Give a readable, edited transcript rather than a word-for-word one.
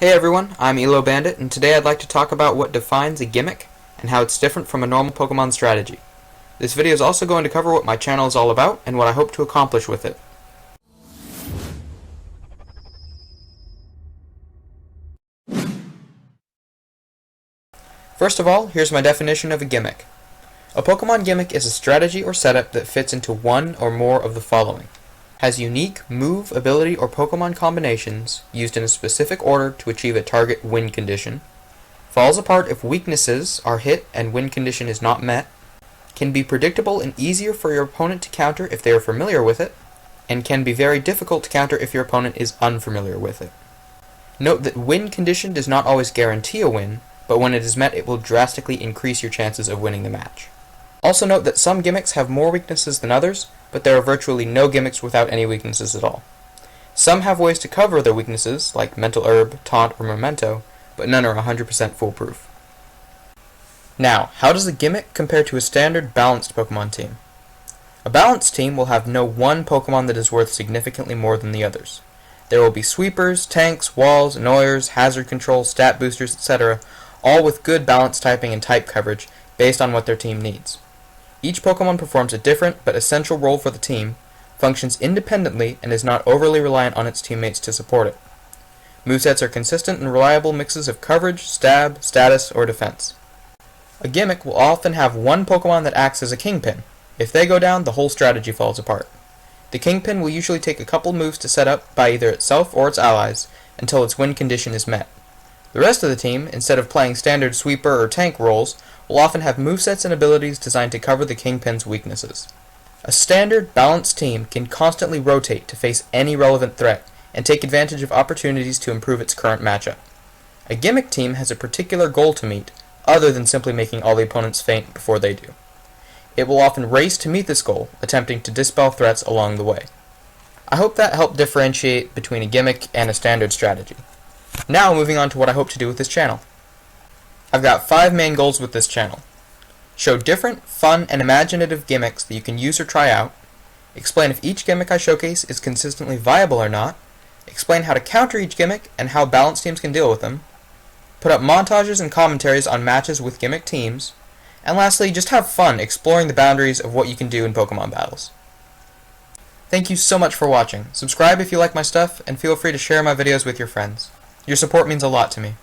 Hey everyone, I'm Bandit, and today I'd like to talk about what defines a gimmick and how it's different from a normal Pokemon strategy. This video is also going to cover what my channel is all about and what I hope to accomplish with it. First of all, here's my definition of a gimmick. A Pokemon gimmick is a strategy or setup that fits into one or more of the following. Has unique move, ability, or Pokemon combinations used in a specific order to achieve a target win condition. Falls apart if weaknesses are hit and win condition is not met. Can be predictable and easier for your opponent to counter if they are familiar with it. And can be very difficult to counter if your opponent is unfamiliar with it. Note that win condition does not always guarantee a win, but when it is met it will drastically increase your chances of winning the match. Also note that some gimmicks have more weaknesses than others, but there are virtually no gimmicks without any weaknesses at all. Some have ways to cover their weaknesses, like Mental Herb, Taunt, or Memento, but none are 100% foolproof. Now, how does a gimmick compare to a standard balanced Pokemon team? A balanced team will have no one Pokemon that is worth significantly more than the others. There will be sweepers, tanks, walls, annoyers, hazard control, stat boosters, etc., all with good balance typing and type coverage based on what their team needs. Each Pokemon performs a different but essential role for the team, functions independently, and is not overly reliant on its teammates to support it. Movesets are consistent and reliable mixes of coverage, stab, status, or defense. A gimmick will often have one Pokemon that acts as a kingpin. If they go down, the whole strategy falls apart. The kingpin will usually take a couple moves to set up by either itself or its allies until its win condition is met. The rest of the team, instead of playing standard sweeper or tank roles, will often have movesets and abilities designed to cover the kingpin's weaknesses. A standard, balanced team can constantly rotate to face any relevant threat and take advantage of opportunities to improve its current matchup. A gimmick team has a particular goal to meet, other than simply making all the opponents faint before they do. It will often race to meet this goal, attempting to dispel threats along the way. I hope that helped differentiate between a gimmick and a standard strategy. Now moving on to what I hope to do with this channel. I've got 5 main goals with this channel. Show different, fun, and imaginative gimmicks that you can use or try out. Explain if each gimmick I showcase is consistently viable or not. Explain how to counter each gimmick and how balanced teams can deal with them. Put up montages and commentaries on matches with gimmick teams. And lastly, just have fun exploring the boundaries of what you can do in Pokemon battles. Thank you so much for watching. Subscribe if you like my stuff, and feel free to share my videos with your friends. Your support means a lot to me.